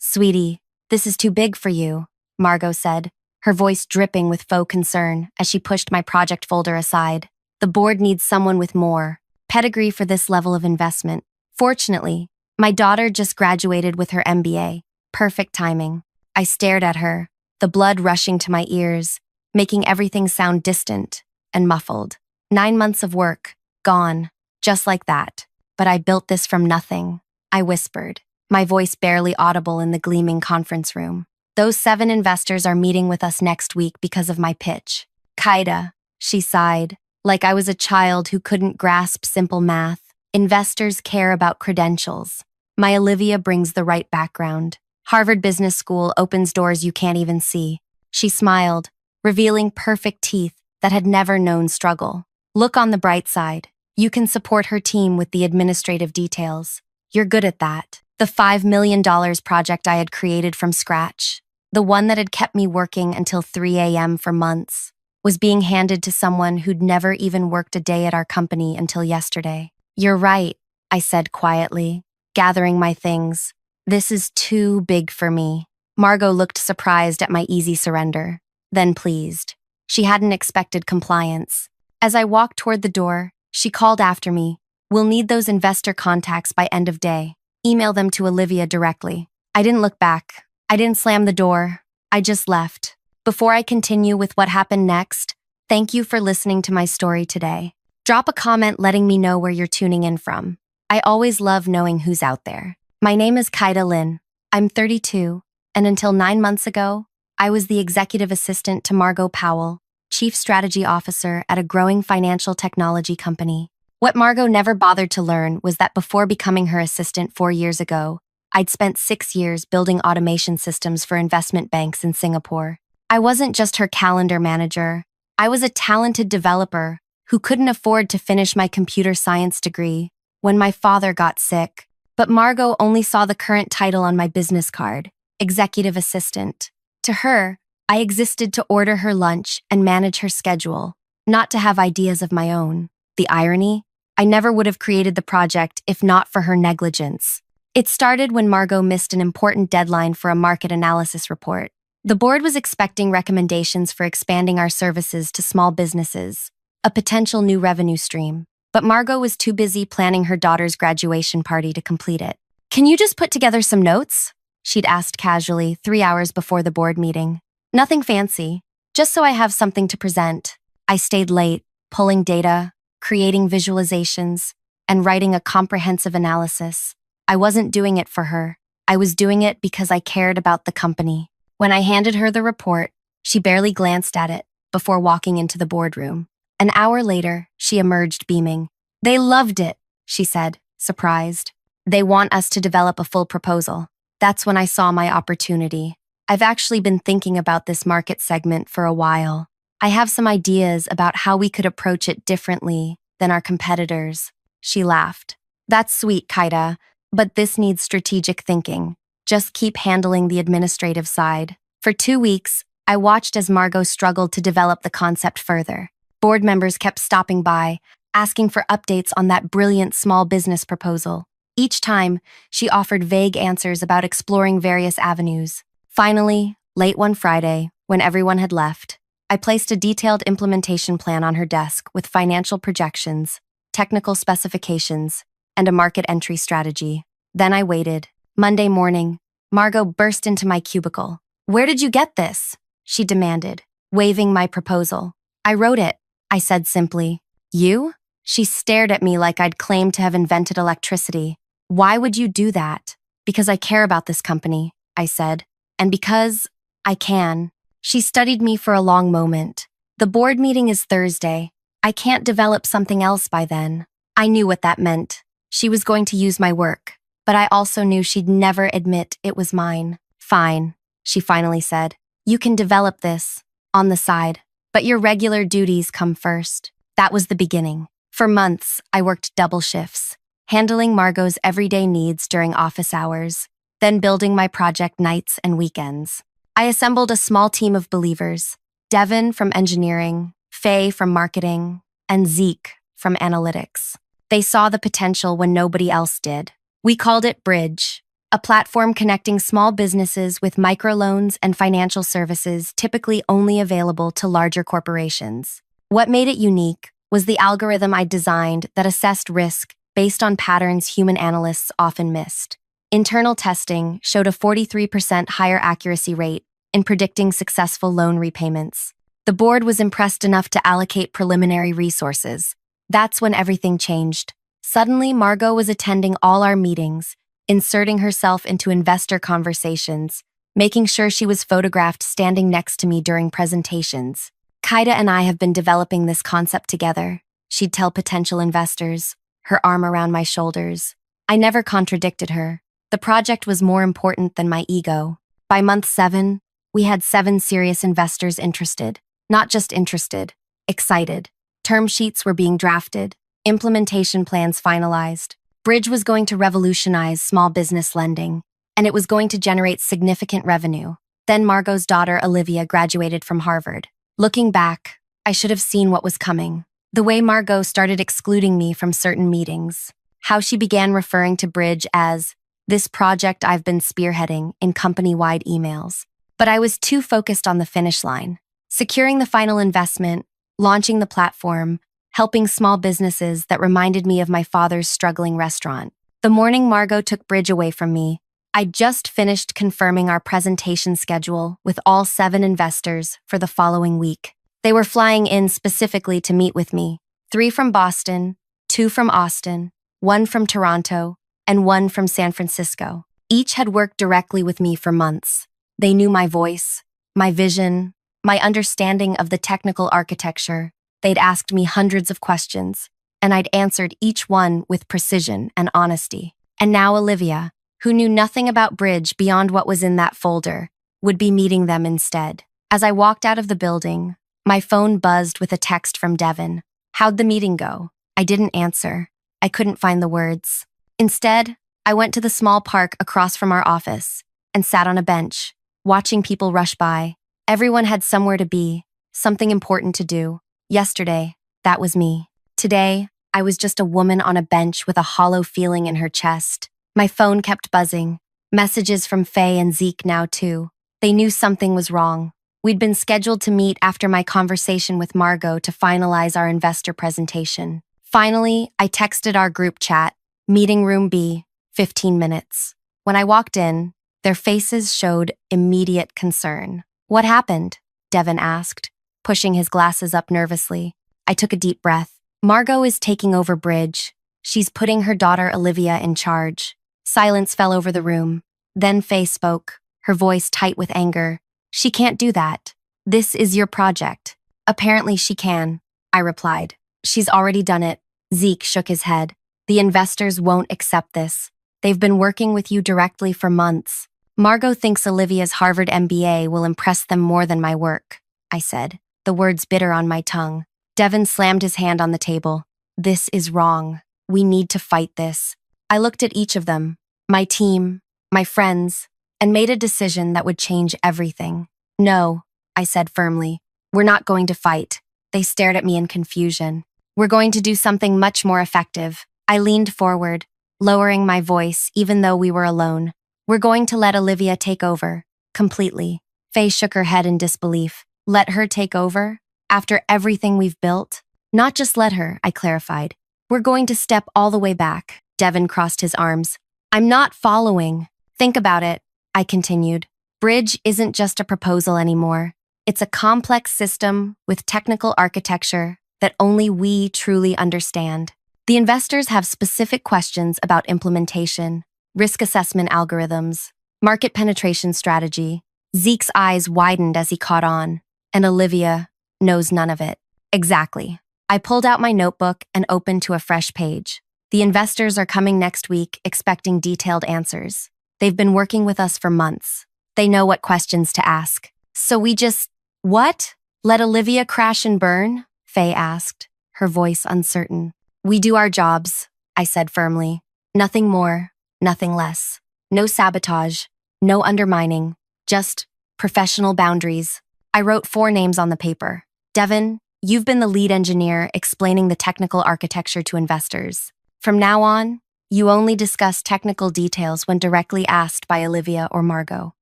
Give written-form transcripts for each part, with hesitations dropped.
Sweetie, this is too big for you, Margot said, her voice dripping with faux concern as she pushed my project folder aside. The board needs someone with more pedigree for this level of investment. Fortunately, my daughter just graduated with her MBA. Perfect timing. I stared at her, the blood rushing to my ears, making everything sound distant and muffled. 9 months of work, gone, just like that. But I built this from nothing, I whispered, my voice barely audible in the gleaming conference room. Those 7 investors are meeting with us next week because of my pitch. Kaida, she sighed, like I was a child who couldn't grasp simple math. Investors care about credentials. My Olivia brings the right background. Harvard Business School opens doors you can't even see. She smiled, revealing perfect teeth that had never known struggle. Look on the bright side. You can support her team with the administrative details. You're good at that. The $5 million project I had created from scratch, the one that had kept me working until 3 a.m. for months, was being handed to someone who'd never even worked a day at our company until yesterday. You're right, I said quietly, gathering my things. This is too big for me. Margot looked surprised at my easy surrender, then pleased. She hadn't expected compliance. As I walked toward the door, she called after me. We'll need those investor contacts by end of day. Email them to Olivia directly. I didn't look back. I didn't slam the door. I just left. Before I continue with what happened next, thank you for listening to my story today. Drop a comment letting me know where you're tuning in from. I always love knowing who's out there. My name is Kaida Lin. I'm 32, and until 9 months ago, I was the executive assistant to Margot Powell, chief strategy officer at a growing financial technology company. What Margot never bothered to learn was that before becoming her assistant 4 years ago, I'd spent 6 years building automation systems for investment banks in Singapore. I wasn't just her calendar manager. I was a talented developer who couldn't afford to finish my computer science degree when my father got sick. But Margot only saw the current title on my business card, executive assistant. To her, I existed to order her lunch and manage her schedule, not to have ideas of my own. The irony? I never would have created the project if not for her negligence. It started when Margot missed an important deadline for a market analysis report. The board was expecting recommendations for expanding our services to small businesses, a potential new revenue stream. But Margot was too busy planning her daughter's graduation party to complete it. Can you just put together some notes? She'd asked casually 3 hours before the board meeting. Nothing fancy, just so I have something to present. I stayed late, pulling data, creating visualizations, and writing a comprehensive analysis. I wasn't doing it for her. I was doing it because I cared about the company. When I handed her the report, she barely glanced at it before walking into the boardroom. An hour later, she emerged beaming. They loved it, she said, surprised. They want us to develop a full proposal. That's when I saw my opportunity. I've actually been thinking about this market segment for a while. I have some ideas about how we could approach it differently than our competitors. She laughed. That's sweet, Kaida, but this needs strategic thinking. Just keep handling the administrative side. For 2 weeks, I watched as Margot struggled to develop the concept further. Board members kept stopping by, asking for updates on that brilliant small business proposal. Each time, she offered vague answers about exploring various avenues. Finally, late one Friday, when everyone had left, I placed a detailed implementation plan on her desk with financial projections, technical specifications, and a market entry strategy. Then I waited. Monday morning, Margot burst into my cubicle. "Where did you get this?" she demanded, waving my proposal. "I wrote it," I said simply. "You?" She stared at me like I'd claimed to have invented electricity. "Why would you do that?" "Because I care about this company," I said. "And because I can." She studied me for a long moment. "The board meeting is Thursday. I can't develop something else by then." I knew what that meant. She was going to use my work, but I also knew she'd never admit it was mine. "Fine," she finally said. "You can develop this on the side, but your regular duties come first." That was the beginning. For months, I worked double shifts, handling Margot's everyday needs during office hours, then building my project nights and weekends. I assembled a small team of believers, Devin from engineering, Faye from marketing, and Zeke from analytics. They saw the potential when nobody else did. We called it Bridge. a platform connecting small businesses with microloans and financial services typically only available to larger corporations. What made it unique was the algorithm I designed that assessed risk based on patterns human analysts often missed. Internal testing showed a 43% higher accuracy rate in predicting successful loan repayments. The board was impressed enough to allocate preliminary resources. That's when everything changed. Suddenly, Margot was attending all our meetings, inserting herself into investor conversations, making sure she was photographed standing next to me during presentations. Kaida and I have been developing this concept together, she'd tell potential investors, her arm around my shoulders. I never contradicted her. The project was more important than my ego. By month 7, we had 7 serious investors interested. Not just interested, excited. Term sheets were being drafted, implementation plans finalized. Bridge was going to revolutionize small business lending, and it was going to generate significant revenue. Then Margot's daughter, Olivia, graduated from Harvard. Looking back, I should have seen what was coming. The way Margot started excluding me from certain meetings. How she began referring to Bridge as this project I've been spearheading in company-wide emails. But I was too focused on the finish line. Securing the final investment, launching the platform, helping small businesses that reminded me of my father's struggling restaurant. The morning Margot took Bridge away from me, I'd just finished confirming our presentation schedule with all 7 investors for the following week. They were flying in specifically to meet with me. 3 from Boston, 2 from Austin, 1 from Toronto, and 1 from San Francisco. Each had worked directly with me for months. They knew my voice, my vision, my understanding of the technical architecture. They'd asked me hundreds of questions, and I'd answered each one with precision and honesty. And now Olivia, who knew nothing about Bridge beyond what was in that folder, would be meeting them instead. As I walked out of the building, my phone buzzed with a text from Devin. How'd the meeting go? I didn't answer. I couldn't find the words. Instead, I went to the small park across from our office and sat on a bench, watching people rush by. Everyone had somewhere to be, something important to do. Yesterday, that was me. Today, I was just a woman on a bench with a hollow feeling in her chest. My phone kept buzzing. Messages from Faye and Zeke now too. They knew something was wrong. We'd been scheduled to meet after my conversation with Margot to finalize our investor presentation. Finally, I texted our group chat, meeting room B, 15 minutes. When I walked in, their faces showed immediate concern. What happened? Devin asked, pushing his glasses up nervously. I took a deep breath. Margot is taking over Bridge. She's putting her daughter Olivia in charge. Silence fell over the room. Then Faye spoke, her voice tight with anger. She can't do that. This is your project. Apparently she can, I replied. She's already done it. Zeke shook his head. The investors won't accept this. They've been working with you directly for months. Margot thinks Olivia's Harvard MBA will impress them more than my work, I said, the words bitter on my tongue. Devin slammed his hand on the table. This is wrong. We need to fight this. I looked at each of them, my team, my friends, and made a decision that would change everything. No, I said firmly. We're not going to fight. They stared at me in confusion. We're going to do something much more effective. I leaned forward, lowering my voice even though we were alone. We're going to let Olivia take over, completely. Faye shook her head in disbelief. Let her take over? After everything we've built? Not just let her, I clarified. We're going to step all the way back. Devin crossed his arms. I'm not following. Think about it, I continued. Bridge isn't just a proposal anymore. It's a complex system with technical architecture that only we truly understand. The investors have specific questions about implementation, risk assessment algorithms, market penetration strategy. Zeke's eyes widened as he caught on, and Olivia knows none of it. Exactly. I pulled out my notebook and opened to a fresh page. The investors are coming next week expecting detailed answers. They've been working with us for months. They know what questions to ask. So we just… What? Let Olivia crash and burn? Faye asked, her voice uncertain. We do our jobs, I said firmly. Nothing more, nothing less. No sabotage, no undermining, just professional boundaries. I wrote 4 names on the paper. Devin, you've been the lead engineer explaining the technical architecture to investors. From now on, You only discuss technical details when directly asked by Olivia or Margot.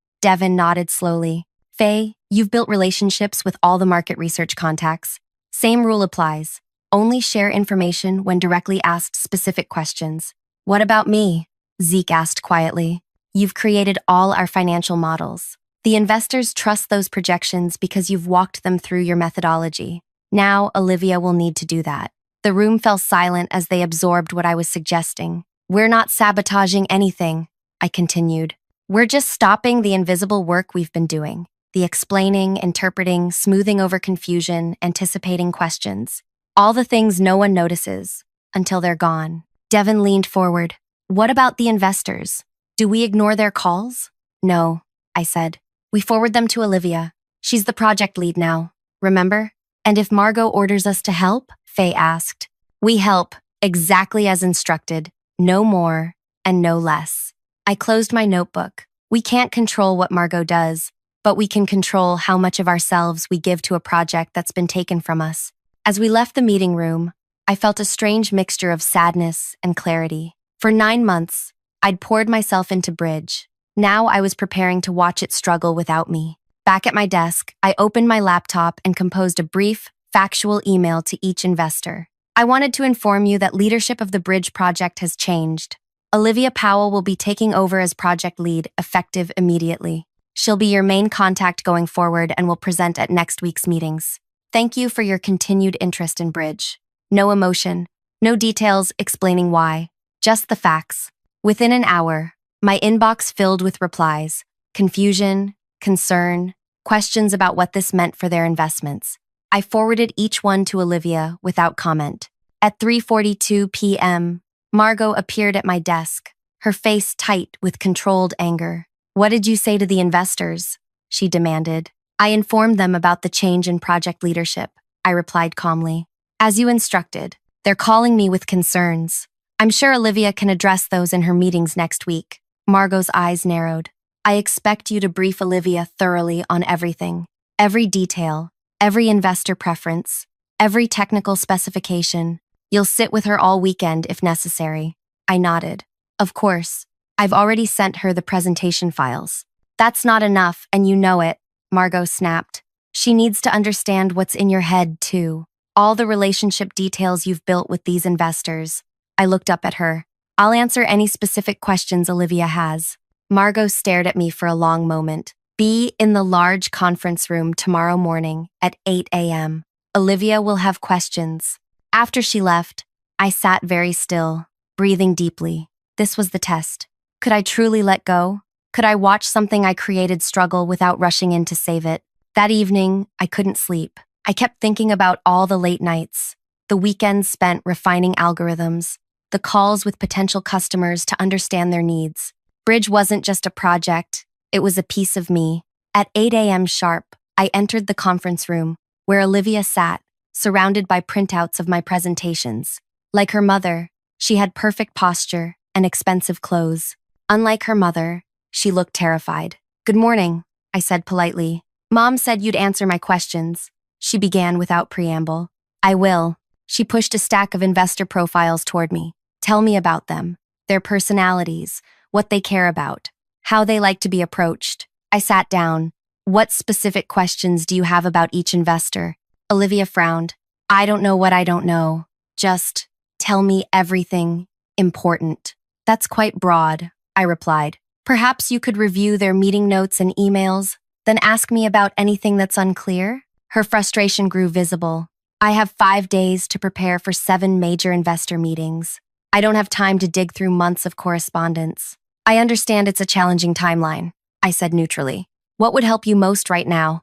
Devin nodded slowly. Faye, you've built relationships with all the market research contacts. Same rule applies. Only share information when directly asked specific questions. What about me? Zeke asked quietly. You've created all our financial models. The investors trust those projections because you've walked them through your methodology. Now, Olivia will need to do that. The room fell silent as they absorbed what I was suggesting. We're not sabotaging anything, I continued. We're just stopping the invisible work we've been doing. The explaining, interpreting, smoothing over confusion, anticipating questions. All the things no one notices until they're gone. Devin leaned forward. What about the investors? Do we ignore their calls? No, I said. We forward them to Olivia. She's the project lead now, remember? And if Margot orders us to help? Faye asked. We help, exactly as instructed. No more and no less. I closed my notebook. We can't control what Margot does, but we can control how much of ourselves we give to a project that's been taken from us. As we left the meeting room, I felt a strange mixture of sadness and clarity. For 9 months, I'd poured myself into Bridge. Now I was preparing to watch it struggle without me. Back at my desk, I opened my laptop and composed a brief, factual email to each investor. I wanted to inform you that leadership of the Bridge project has changed. Olivia Powell will be taking over as project lead, effective immediately. She'll be your main contact going forward and will present at next week's meetings. Thank you for your continued interest in Bridge. No emotion, no details explaining why, just the facts. Within an hour, my inbox filled with replies, confusion, concern, questions about what this meant for their investments. I forwarded each one to Olivia without comment. At 3:42 p.m., Margot appeared at my desk, her face tight with controlled anger. What did you say to the investors? She demanded. I informed them about the change in project leadership, I replied calmly. As you instructed, they're calling me with concerns. I'm sure Olivia can address those in her meetings next week. Margot's eyes narrowed. I expect you to brief Olivia thoroughly on everything. Every detail, every investor preference, every technical specification. You'll sit with her all weekend if necessary. I nodded. Of course. I've already sent her the presentation files. That's not enough, and you know it, Margot snapped. She needs to understand what's in your head, too. All the relationship details you've built with these investors. I looked up at her. I'll answer any specific questions Olivia has. Margot stared at me for a long moment. Be in the large conference room tomorrow morning at 8 a.m. Olivia will have questions. After she left, I sat very still, breathing deeply. This was the test. Could I truly let go? Could I watch something I created struggle without rushing in to save it? That evening, I couldn't sleep. I kept thinking about all the late nights, the weekends spent refining algorithms, the calls with potential customers to understand their needs. Bridge wasn't just a project, it was a piece of me. At 8 a.m. sharp, I entered the conference room, where Olivia sat, surrounded by printouts of my presentations. Like her mother, she had perfect posture and expensive clothes. Unlike her mother, she looked terrified. Good morning, I said politely. Mom said you'd answer my questions. She began without preamble. I will. She pushed a stack of investor profiles toward me. Tell me about them, their personalities, what they care about, how they like to be approached. I sat down. What specific questions do you have about each investor? Olivia frowned. I don't know what I don't know. Just tell me everything important. That's quite broad, I replied. Perhaps you could review their meeting notes and emails, then ask me about anything that's unclear? Her frustration grew visible. I have 5 days to prepare for 7 major investor meetings. I don't have time to dig through months of correspondence. I understand it's a challenging timeline, I said neutrally. What would help you most right now?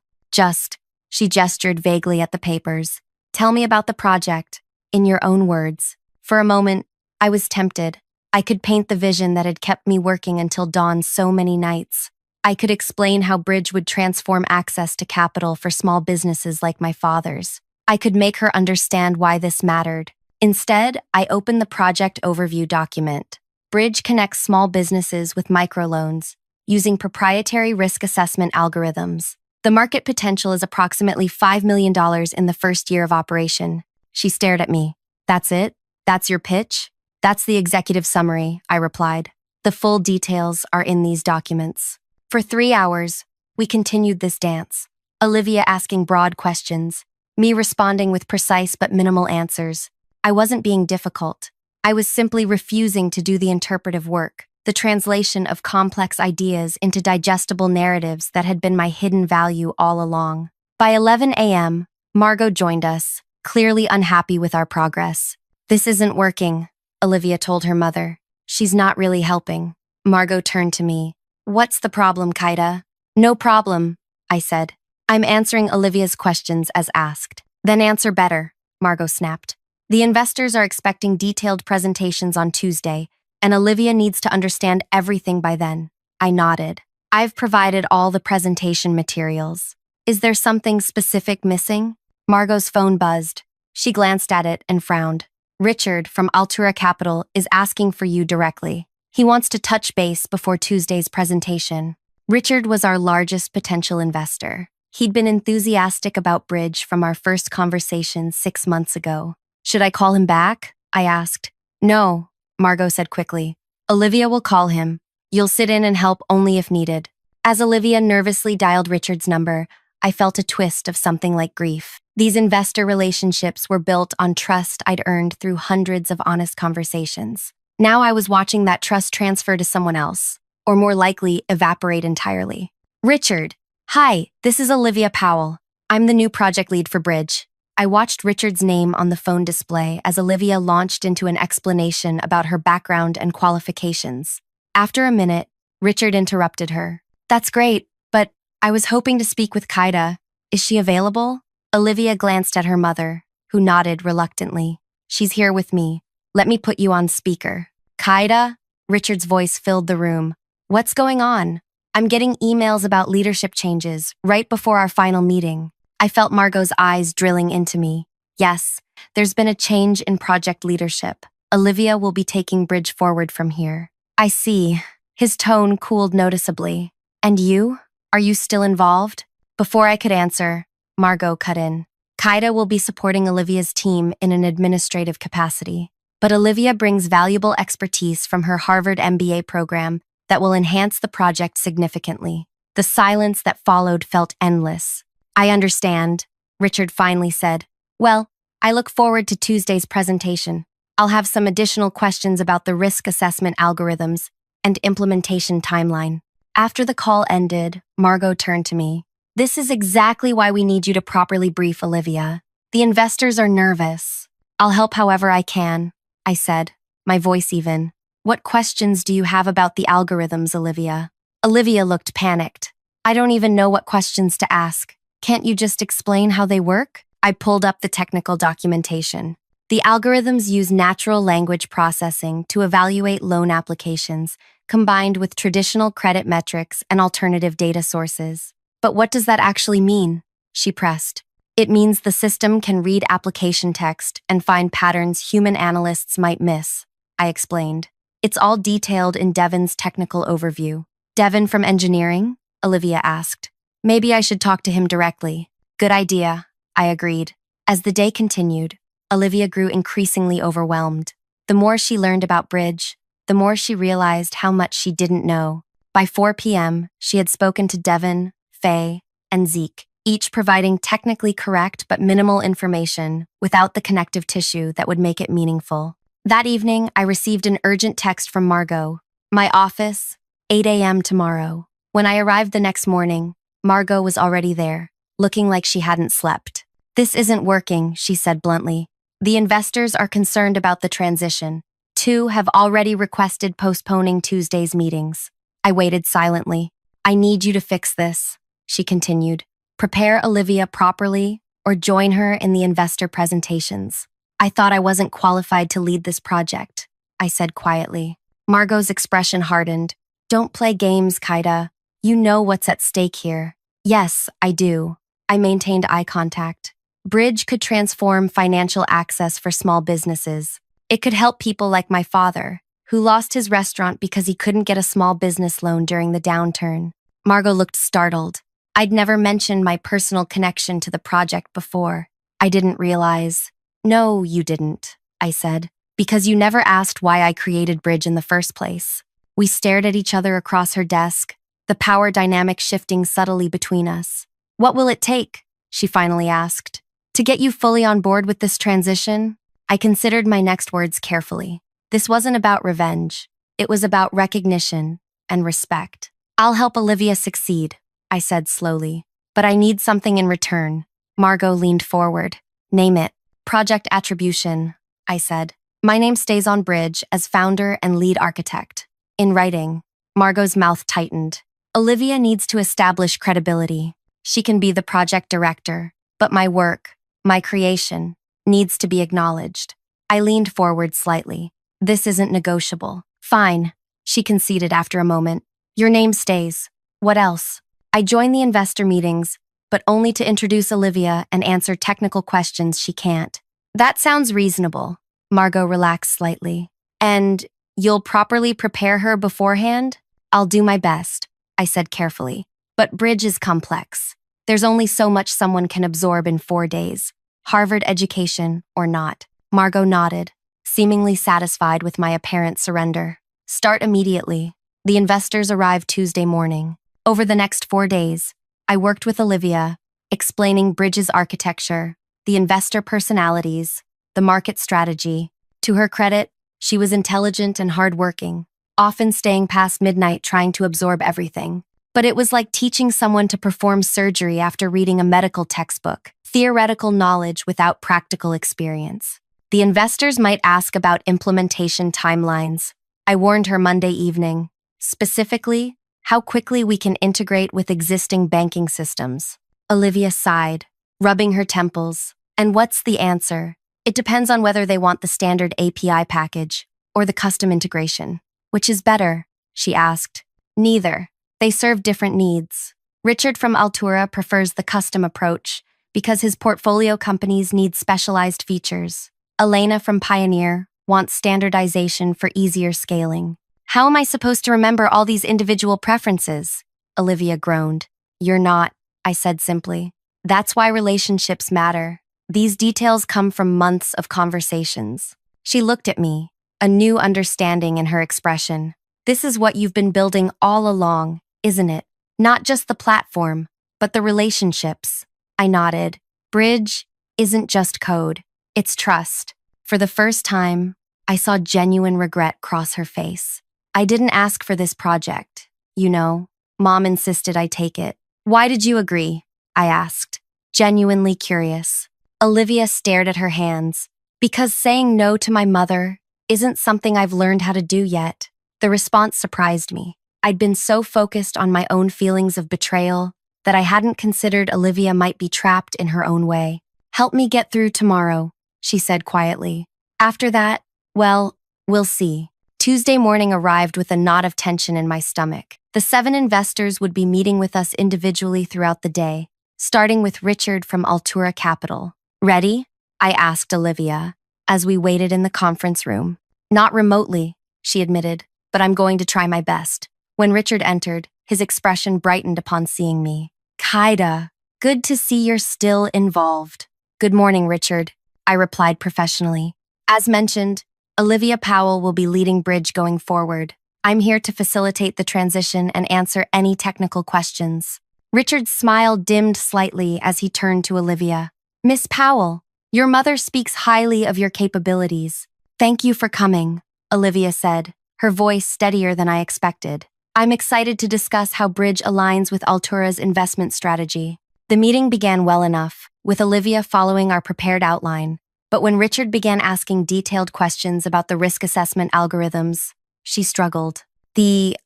She gestured vaguely at the papers. Tell me about the project, in your own words. For a moment, I was tempted. I could paint the vision that had kept me working until dawn so many nights. I could explain how Bridge would transform access to capital for small businesses like my father's. I could make her understand why this mattered. Instead, I opened the project overview document. Bridge connects small businesses with microloans using proprietary risk assessment algorithms. The market potential is approximately $5 million in the first year of operation. She stared at me. That's it? That's your pitch? That's the executive summary, I replied. The full details are in these documents. For 3 hours, we continued this dance. Olivia asking broad questions, me responding with precise but minimal answers. I wasn't being difficult. I was simply refusing to do the interpretive work, the translation of complex ideas into digestible narratives that had been my hidden value all along. By 11 a.m., Margot joined us, clearly unhappy with our progress. This isn't working, Olivia told her mother. She's not really helping. Margot turned to me. What's the problem, Kaida? No problem, I said. I'm answering Olivia's questions as asked. Then answer better, Margot snapped. The investors are expecting detailed presentations on Tuesday, and Olivia needs to understand everything by then. I nodded. I've provided all the presentation materials. Is there something specific missing? Margot's phone buzzed. She glanced at it and frowned. Richard from Altura Capital is asking for you directly. He wants to touch base before Tuesday's presentation. Richard was our largest potential investor. He'd been enthusiastic about Bridge from our first conversation 6 months ago. Should I call him back? I asked. No, Margot said quickly. Olivia will call him. You'll sit in and help only if needed. As Olivia nervously dialed Richard's number, I felt a twist of something like grief. These investor relationships were built on trust I'd earned through hundreds of honest conversations. Now I was watching that trust transfer to someone else, or more likely, evaporate entirely. Richard, hi, this is Olivia Powell. I'm the new project lead for Bridge. I watched Richard's name on the phone display as Olivia launched into an explanation about her background and qualifications. After a minute, Richard interrupted her. That's great, but I was hoping to speak with Kaida. Is she available? Olivia glanced at her mother, who nodded reluctantly. She's here with me. Let me put you on speaker. Kaida? Richard's voice filled the room. What's going on? I'm getting emails about leadership changes right before our final meeting. I felt Margot's eyes drilling into me. Yes, there's been a change in project leadership. Olivia will be taking Bridge forward from here. I see. His tone cooled noticeably. And you? Are you still involved? Before I could answer, Margot cut in. Kaida will be supporting Olivia's team in an administrative capacity. But Olivia brings valuable expertise from her Harvard MBA program that will enhance the project significantly. The silence that followed felt endless. I understand, Richard finally said. Well, I look forward to Tuesday's presentation. I'll have some additional questions about the risk assessment algorithms and implementation timeline. After the call ended, Margot turned to me. This is exactly why we need you to properly brief Olivia. The investors are nervous. I'll help however I can, I said, my voice even. What questions do you have about the algorithms, Olivia? Olivia looked panicked. I don't even know what questions to ask. Can't you just explain how they work? I pulled up the technical documentation. The algorithms use natural language processing to evaluate loan applications, combined with traditional credit metrics and alternative data sources. But what does that actually mean? She pressed. It means the system can read application text and find patterns human analysts might miss, I explained. It's all detailed in Devon's technical overview. Devon from engineering? Olivia asked. Maybe I should talk to him directly. Good idea, I agreed. As the day continued, Olivia grew increasingly overwhelmed. The more she learned about Bridge, the more she realized how much she didn't know. By 4 p.m., she had spoken to Devon, Faye, and Zeke, each providing technically correct but minimal information without the connective tissue that would make it meaningful. That evening, I received an urgent text from Margot. My office, 8 a.m. tomorrow. When I arrived the next morning, Margot was already there, looking like she hadn't slept. This isn't working, she said bluntly. The investors are concerned about the transition. 2 have already requested postponing Tuesday's meetings. I waited silently. I need you to fix this, she continued. Prepare Olivia properly or join her in the investor presentations. I thought I wasn't qualified to lead this project, I said quietly. Margot's expression hardened. Don't play games, Kaida. You know what's at stake here. Yes, I do. I maintained eye contact. Bridge could transform financial access for small businesses. It could help people like my father, who lost his restaurant because he couldn't get a small business loan during the downturn. Margot looked startled. I'd never mentioned my personal connection to the project before. I didn't realize. No, you didn't, I said. Because you never asked why I created Bridge in the first place. We stared at each other across her desk, the power dynamic shifting subtly between us. What will it take? She finally asked. To get you fully on board with this transition? I considered my next words carefully. This wasn't about revenge. It was about recognition and respect. I'll help Olivia succeed, I said slowly. But I need something in return. Margot leaned forward. Name it. Project attribution, I said. My name stays on Bridge as founder and lead architect. In writing, Margot's mouth tightened. Olivia needs to establish credibility. She can be the project director, but my work, my creation, needs to be acknowledged. I leaned forward slightly. This isn't negotiable. Fine, she conceded after a moment. Your name stays. What else? I join the investor meetings, but only to introduce Olivia and answer technical questions she can't. That sounds reasonable. Margot relaxed slightly. And you'll properly prepare her beforehand? I'll do my best, I said carefully. But Bridge is complex. There's only so much someone can absorb in 4 days. Harvard education or not. Margot nodded, seemingly satisfied with my apparent surrender. Start immediately. The investors arrived Tuesday morning. Over the next 4 days, I worked with Olivia, explaining Bridge's architecture, the investor personalities, the market strategy. To her credit, she was intelligent and hardworking, often staying past midnight trying to absorb everything. But it was like teaching someone to perform surgery after reading a medical textbook, theoretical knowledge without practical experience. The investors might ask about implementation timelines. I warned her Monday evening, specifically, how quickly we can integrate with existing banking systems. Olivia sighed, rubbing her temples. And what's the answer? It depends on whether they want the standard API package or the custom integration. Which is better? She asked. Neither. They serve different needs. Richard from Altura prefers the custom approach because his portfolio companies need specialized features. Elena from Pioneer wants standardization for easier scaling. How am I supposed to remember all these individual preferences? Olivia groaned. You're not, I said simply. That's why relationships matter. These details come from months of conversations. She looked at me, a new understanding in her expression. This is what you've been building all along, isn't it? Not just the platform, but the relationships. I nodded. Bridge isn't just code, it's trust. For the first time, I saw genuine regret cross her face. I didn't ask for this project. You know, Mom insisted I take it. Why did you agree? I asked, genuinely curious. Olivia stared at her hands. Because saying no to my mother isn't something I've learned how to do yet. The response surprised me. I'd been so focused on my own feelings of betrayal that I hadn't considered Olivia might be trapped in her own way. Help me get through tomorrow, she said quietly. After that, well, we'll see. Tuesday morning arrived with a knot of tension in my stomach. The 7 investors would be meeting with us individually throughout the day, starting with Richard from Altura Capital. Ready? I asked Olivia, as we waited in the conference room. Not remotely, she admitted, but I'm going to try my best. When Richard entered, his expression brightened upon seeing me. Kaida, good to see you're still involved. Good morning, Richard, I replied professionally. As mentioned, Olivia Powell will be leading Bridge going forward. I'm here to facilitate the transition and answer any technical questions. Richard's smile dimmed slightly as he turned to Olivia. Miss Powell, your mother speaks highly of your capabilities. Thank you for coming, Olivia said, her voice steadier than I expected. I'm excited to discuss how Bridge aligns with Altura's investment strategy. The meeting began well enough, with Olivia following our prepared outline. But when Richard began asking detailed questions about the risk assessment algorithms, she struggled. The,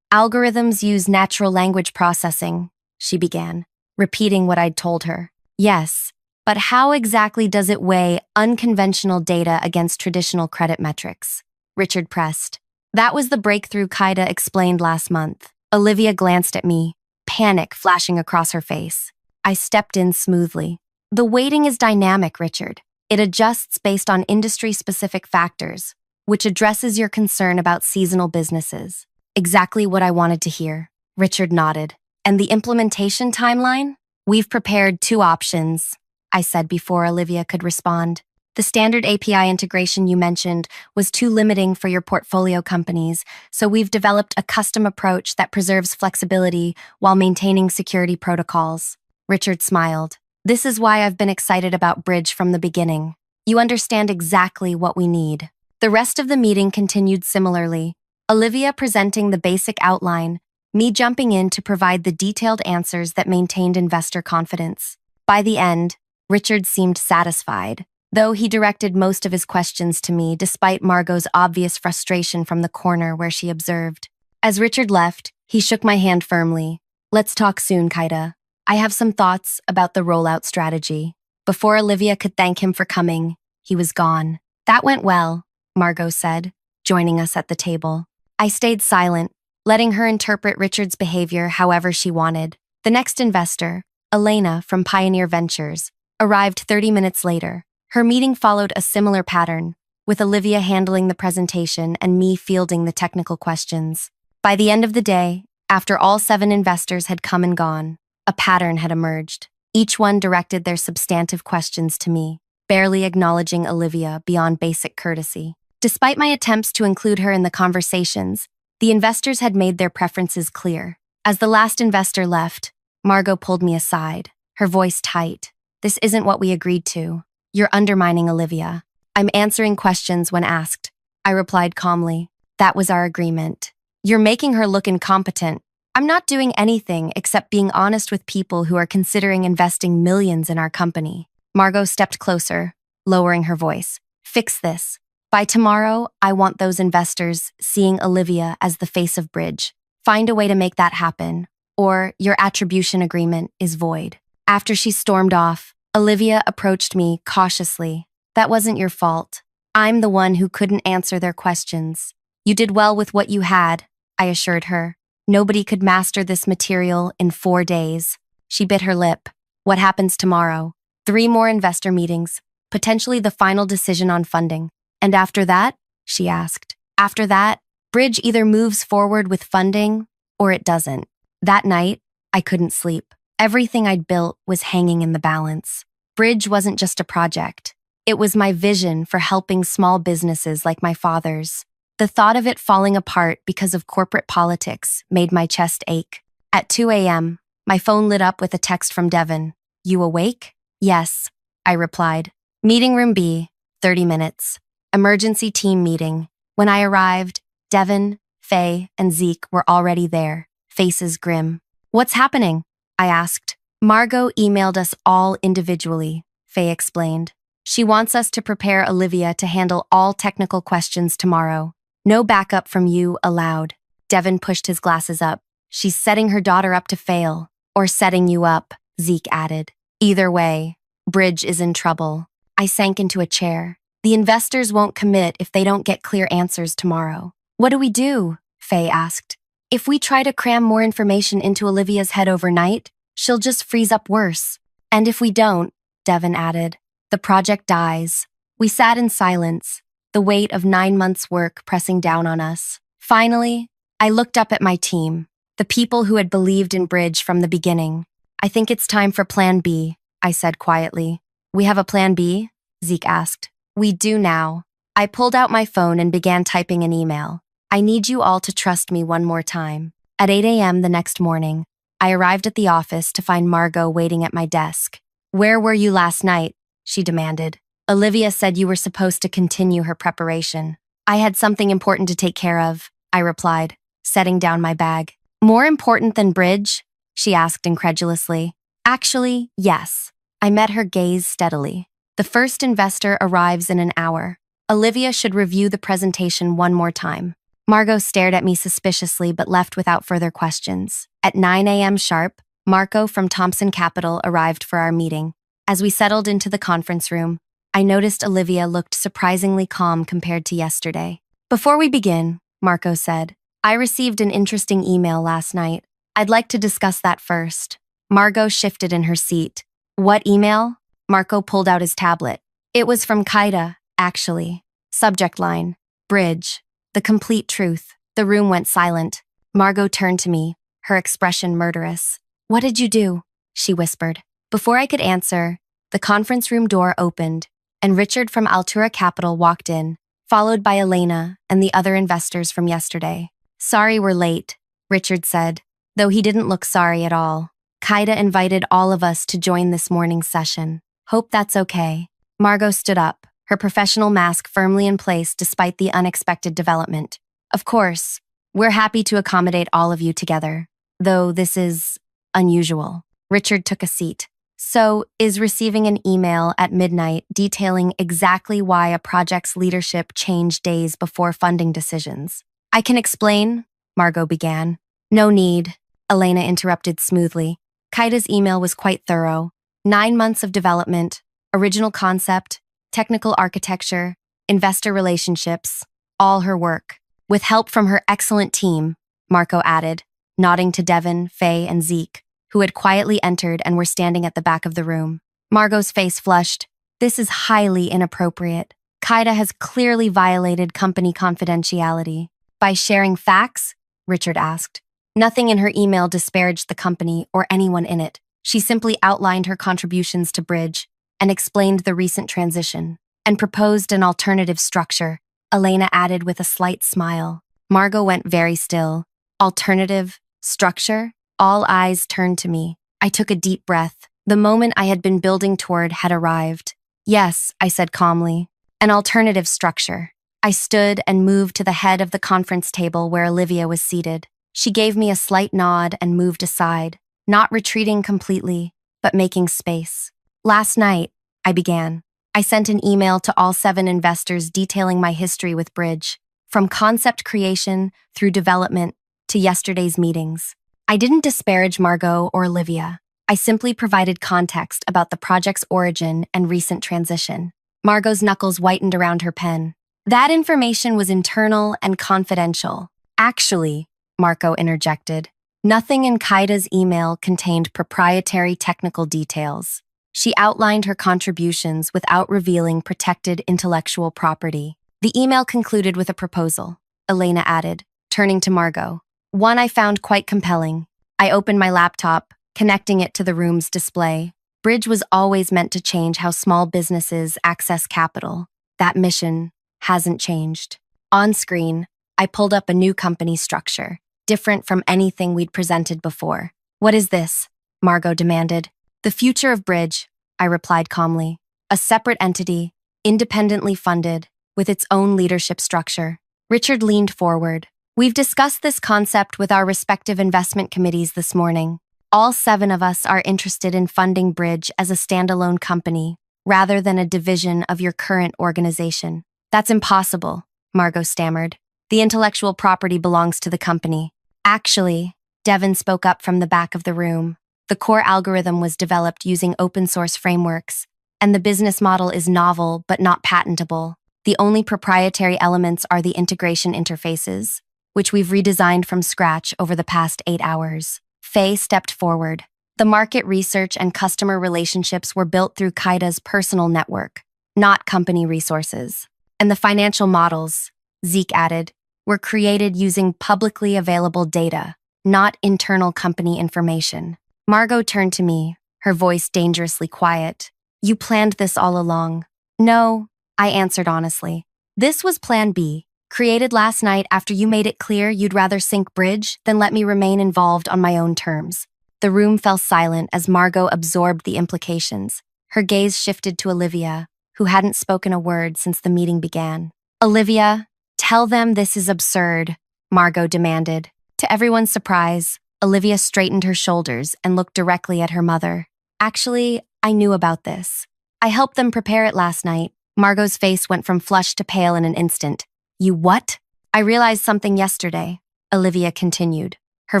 algorithms use natural language processing, she began, repeating what I'd told her. Yes, but how exactly does it weigh unconventional data against traditional credit metrics? Richard pressed. That was the breakthrough Kaida explained last month. Olivia glanced at me, panic flashing across her face. I stepped in smoothly. The weighting is dynamic, Richard. It adjusts based on industry-specific factors, which addresses your concern about seasonal businesses. Exactly what I wanted to hear. Richard nodded. And the implementation timeline? We've prepared 2 options, I said before Olivia could respond. The standard API integration you mentioned was too limiting for your portfolio companies, so we've developed a custom approach that preserves flexibility while maintaining security protocols. Richard smiled. This is why I've been excited about Bridge from the beginning. You understand exactly what we need. The rest of the meeting continued similarly. Olivia presenting the basic outline, me jumping in to provide the detailed answers that maintained investor confidence. By the end, Richard seemed satisfied, though he directed most of his questions to me despite Margot's obvious frustration from the corner where she observed. As Richard left, he shook my hand firmly. Let's talk soon, Kaida. I have some thoughts about the rollout strategy. Before Olivia could thank him for coming, he was gone. That went well, Margot said, joining us at the table. I stayed silent, letting her interpret Richard's behavior however she wanted. The next investor, Elena from Pioneer Ventures, arrived 30 minutes later. Her meeting followed a similar pattern, with Olivia handling the presentation and me fielding the technical questions. By the end of the day, after all 7 investors had come and gone, a pattern had emerged. Each one directed their substantive questions to me, barely acknowledging Olivia beyond basic courtesy. Despite my attempts to include her in the conversations, the investors had made their preferences clear. As the last investor left, Margot pulled me aside, her voice tight. This isn't what we agreed to. You're undermining Olivia. I'm answering questions when asked. I replied calmly. That was our agreement. You're making her look incompetent. I'm not doing anything except being honest with people who are considering investing millions in our company. Margot stepped closer, lowering her voice. Fix this. By tomorrow, I want those investors seeing Olivia as the face of Bridge. Find a way to make that happen, or your attribution agreement is void. After she stormed off, Olivia approached me cautiously. That wasn't your fault. I'm the one who couldn't answer their questions. You did well with what you had, I assured her. Nobody could master this material in 4 days. She bit her lip. What happens tomorrow? 3 more investor meetings, potentially the final decision on funding. And after that? She asked. After that, Bridge either moves forward with funding or it doesn't. That night, I couldn't sleep. Everything I'd built was hanging in the balance. Bridge wasn't just a project. It was my vision for helping small businesses like my father's. The thought of it falling apart because of corporate politics made my chest ache. At 2 a.m., my phone lit up with a text from Devin. You awake? Yes, I replied. Meeting room B, 30 minutes. Emergency team meeting. When I arrived, Devin, Faye, and Zeke were already there, faces grim. What's happening? I asked. Margot emailed us all individually, Faye explained. She wants us to prepare Olivia to handle all technical questions tomorrow. No backup from you allowed. Devin pushed his glasses up. She's setting her daughter up to fail. Or setting you up, Zeke added. Either way, Bridge is in trouble. I sank into a chair. The investors won't commit if they don't get clear answers tomorrow. What do we do? Faye asked. If we try to cram more information into Olivia's head overnight, she'll just freeze up worse. And if we don't, Devin added, the project dies. We sat in silence, the weight of 9 months' work pressing down on us. Finally, I looked up at my team, the people who had believed in Bridge from the beginning. I think it's time for Plan B, I said quietly. We have a Plan B? Zeke asked. We do now. I pulled out my phone and began typing an email. I need you all to trust me one more time. At 8 a.m. the next morning, I arrived at the office to find Margot waiting at my desk. Where were you last night? She demanded. Olivia said you were supposed to continue her preparation. I had something important to take care of, I replied, setting down my bag. More important than Bridge? She asked incredulously. Actually, yes. I met her gaze steadily. The first investor arrives in an hour. Olivia should review the presentation one more time. Margot stared at me suspiciously but left without further questions. At 9 a.m. sharp, Marco from Thompson Capital arrived for our meeting. As we settled into the conference room, I noticed Olivia looked surprisingly calm compared to yesterday. Before we begin, Marco said, I received an interesting email last night. I'd like to discuss that first. Margot shifted in her seat. What email? Marco pulled out his tablet. It was from Kaida, actually. Subject line, Bridge. The complete truth. The room went silent. Margot turned to me, her expression murderous. What did you do? She whispered. Before I could answer, the conference room door opened, and Richard from Altura Capital walked in, followed by Elena and the other investors from yesterday. "Sorry we're late," Richard said, though he didn't look sorry at all. "Kaida invited all of us to join this morning's session. Hope that's okay." Margot stood up, her professional mask firmly in place despite the unexpected development. "Of course, we're happy to accommodate all of you together, though this is unusual." Richard took a seat. "So, is receiving an email at midnight detailing exactly why a project's leadership changed days before funding decisions?" "I can explain," Margot began. "No need," Elena interrupted smoothly. Kaida's email was quite thorough. 9 months of development, original concept, technical architecture, investor relationships, all her work. "With help from her excellent team," Marco added, nodding to Devin, Faye, and Zeke, who had quietly entered and were standing at the back of the room. Margot's face flushed. "This is highly inappropriate. Kaida has clearly violated company confidentiality." "By sharing facts?" Richard asked. Nothing in her email disparaged the company or anyone in it. She simply outlined her contributions to Bridge and explained the recent transition, and proposed an alternative structure, Elena added with a slight smile. Margot went very still. Alternative structure? All eyes turned to me. I took a deep breath. The moment I had been building toward had arrived. "Yes," I said calmly. "An alternative structure." I stood and moved to the head of the conference table where Olivia was seated. She gave me a slight nod and moved aside, not retreating completely, but making space. "Last night," I began, "I sent an email to all 7 investors detailing my history with Bridge, from concept creation through development to yesterday's meetings. I didn't disparage Margot or Olivia. I simply provided context about the project's origin and recent transition." Margot's knuckles whitened around her pen. "That information was internal and confidential." "Actually," Marco interjected, "nothing in Kaida's email contained proprietary technical details. She outlined her contributions without revealing protected intellectual property." "The email concluded with a proposal," Elena added, turning to Margot. "One I found quite compelling." I opened my laptop, connecting it to the room's display. Bridge was always meant to change how small businesses access capital. That mission hasn't changed. On screen, I pulled up a new company structure, different from anything we'd presented before. "What is this?" Margot demanded. "The future of Bridge," I replied calmly. "A separate entity, independently funded, with its own leadership structure." Richard leaned forward. "We've discussed this concept with our respective investment committees this morning. All 7 of us are interested in funding Bridge as a standalone company, rather than a division of your current organization." "That's impossible," Margot stammered. "The intellectual property belongs to the company." "Actually," Devin spoke up from the back of the room, "the core algorithm was developed using open-source frameworks, and the business model is novel but not patentable. The only proprietary elements are the integration interfaces, which we've redesigned from scratch over the past 8 hours. Faye stepped forward. "The market research and customer relationships were built through Kaida's personal network, not company resources. And the financial models," Zeke added, "were created using publicly available data, not internal company information." Margot turned to me, her voice dangerously quiet. "You planned this all along." "No," I answered honestly. "This was Plan B, created last night after you made it clear you'd rather sink Bridge than let me remain involved on my own terms." The room fell silent as Margot absorbed the implications. Her gaze shifted to Olivia, who hadn't spoken a word since the meeting began. "Olivia, tell them this is absurd," Margot demanded. To everyone's surprise, Olivia straightened her shoulders and looked directly at her mother. "Actually, I knew about this. I helped them prepare it last night." Margot's face went from flushed to pale in an instant. "You what?" "I realized something yesterday," Olivia continued, her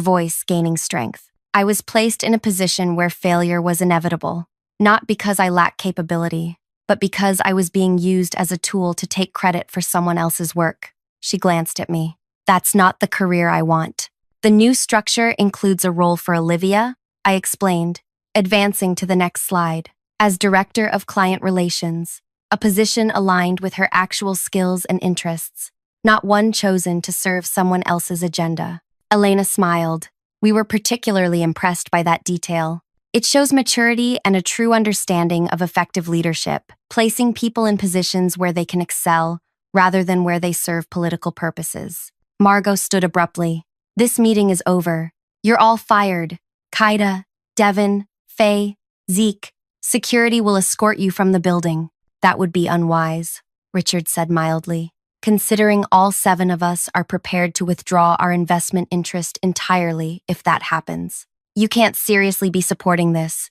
voice gaining strength. "I was placed in a position where failure was inevitable, not because I lacked capability, but because I was being used as a tool to take credit for someone else's work." She glanced at me. "That's not the career I want." "The new structure includes a role for Olivia," I explained, advancing to the next slide. "As Director of Client Relations, a position aligned with her actual skills and interests, not one chosen to serve someone else's agenda." Elena smiled. "We were particularly impressed by that detail." It shows maturity and a true understanding of effective leadership, placing people in positions where they can excel rather than where they serve political purposes. Margot stood abruptly. This meeting is over. You're all fired. Kaida, Devin, Faye, Zeke. Security will escort you from the building. That would be unwise, Richard said mildly, considering all 7 of us are prepared to withdraw our investment interest entirely if that happens. You can't seriously be supporting this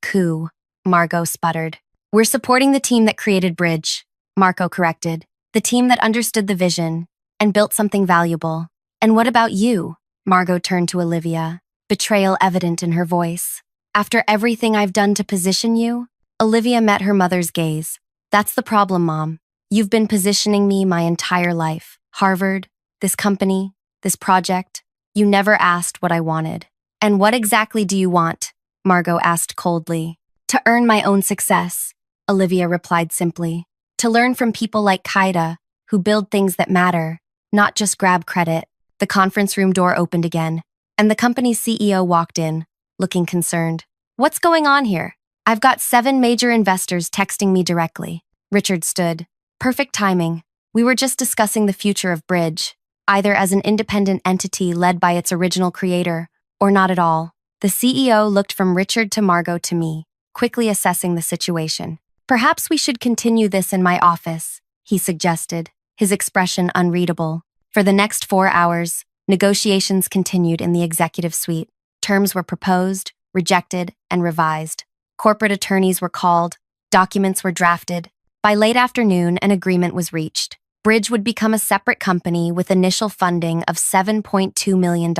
coup, Margot sputtered. We're supporting the team that created Bridge, Marco corrected, the team that understood the vision and built something valuable. And what about you? Margot turned to Olivia, betrayal evident in her voice. After everything I've done to position you? Olivia met her mother's gaze. That's the problem, Mom. You've been positioning me my entire life. Harvard, this company, this project. You never asked what I wanted. And what exactly do you want? Margot asked coldly. To earn my own success, Olivia replied simply. To learn from people like Kaida, who build things that matter, not just grab credit. The conference room door opened again, and the company's CEO walked in, looking concerned. What's going on here? I've got 7 major investors texting me directly. Richard stood. Perfect timing. We were just discussing the future of Bridge, either as an independent entity led by its original creator, or not at all. The CEO looked from Richard to Margot to me, quickly assessing the situation. Perhaps we should continue this in my office, he suggested, his expression unreadable. For the next 4 hours, negotiations continued in the executive suite. Terms were proposed, rejected, and revised. Corporate attorneys were called, documents were drafted. By late afternoon, an agreement was reached. Bridge would become a separate company with initial funding of $7.2 million,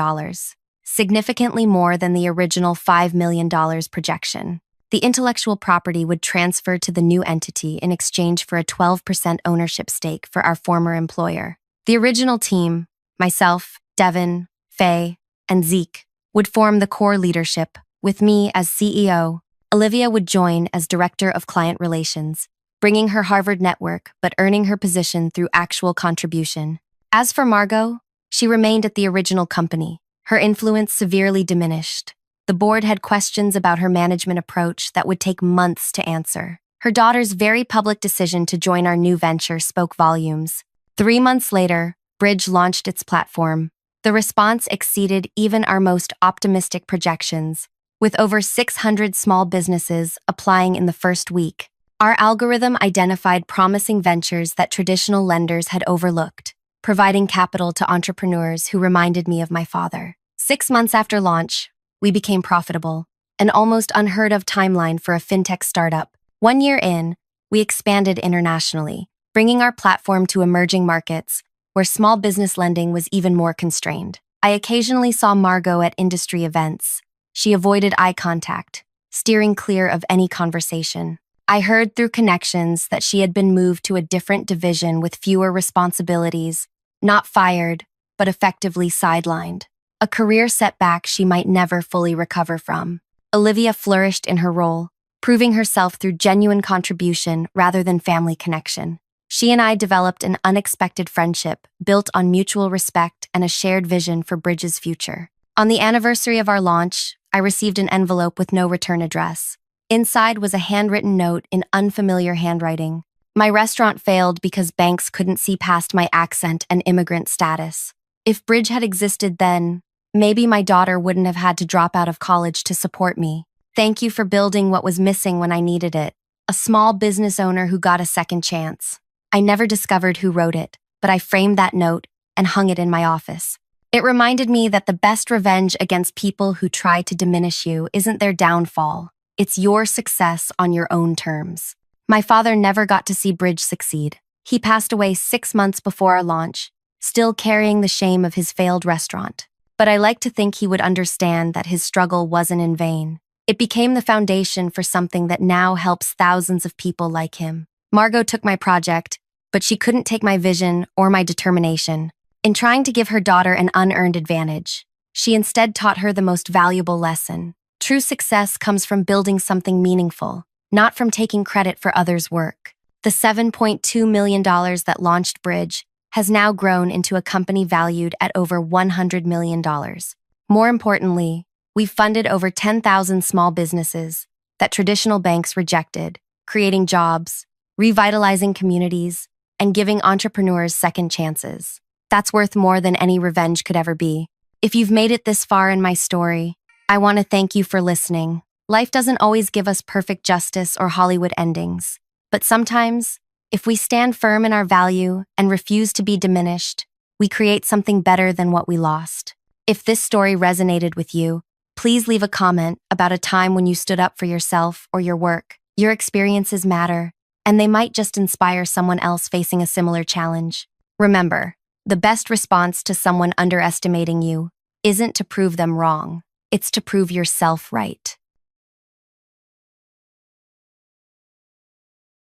significantly more than the original $5 million projection. The intellectual property would transfer to the new entity in exchange for a 12% ownership stake for our former employer. The original team, myself, Devin, Faye, and Zeke, would form the core leadership, with me as CEO. Olivia would join as Director of Client Relations, bringing her Harvard network but earning her position through actual contribution. As for Margot, she remained at the original company, her influence severely diminished. The board had questions about her management approach that would take months to answer. Her daughter's very public decision to join our new venture spoke volumes. 3 months later, Bridge launched its platform. The response exceeded even our most optimistic projections, with over 600 small businesses applying in the first week. Our algorithm identified promising ventures that traditional lenders had overlooked, providing capital to entrepreneurs who reminded me of my father. 6 months after launch, we became profitable, an almost unheard of timeline for a fintech startup. 1 year in, we expanded internationally, bringing our platform to emerging markets where small business lending was even more constrained. I occasionally saw Margot at industry events. She avoided eye contact, steering clear of any conversation. I heard through connections that she had been moved to a different division with fewer responsibilities, not fired, but effectively sidelined. A career setback she might never fully recover from. Olivia flourished in her role, proving herself through genuine contribution rather than family connection. She and I developed an unexpected friendship built on mutual respect and a shared vision for Bridge's future. On the anniversary of our launch, I received an envelope with no return address. Inside was a handwritten note in unfamiliar handwriting. My restaurant failed because banks couldn't see past my accent and immigrant status. If Bridge had existed then, maybe my daughter wouldn't have had to drop out of college to support me. Thank you for building what was missing when I needed it. A small business owner who got a second chance. I never discovered who wrote it, but I framed that note and hung it in my office. It reminded me that the best revenge against people who try to diminish you isn't their downfall. It's your success on your own terms. My father never got to see Bridge succeed. He passed away 6 months before our launch, still carrying the shame of his failed restaurant. But I like to think he would understand that his struggle wasn't in vain. It became the foundation for something that now helps thousands of people like him. Margot took my project, but she couldn't take my vision or my determination. In trying to give her daughter an unearned advantage, she instead taught her the most valuable lesson. True success comes from building something meaningful, not from taking credit for others' work. The $7.2 million that launched Bridge has now grown into a company valued at over $100 million. More importantly, We've funded over 10,000 small businesses that traditional banks rejected, creating jobs, revitalizing communities, and giving entrepreneurs second chances. That's worth more than any revenge could ever be. If you've made it this far in my story, I want to thank you for listening. Life doesn't always give us perfect justice or Hollywood endings, but sometimes, if we stand firm in our value and refuse to be diminished, we create something better than what we lost. If this story resonated with you, please leave a comment about a time when you stood up for yourself or your work. Your experiences matter, and they might just inspire someone else facing a similar challenge. Remember, the best response to someone underestimating you isn't to prove them wrong, it's to prove yourself right.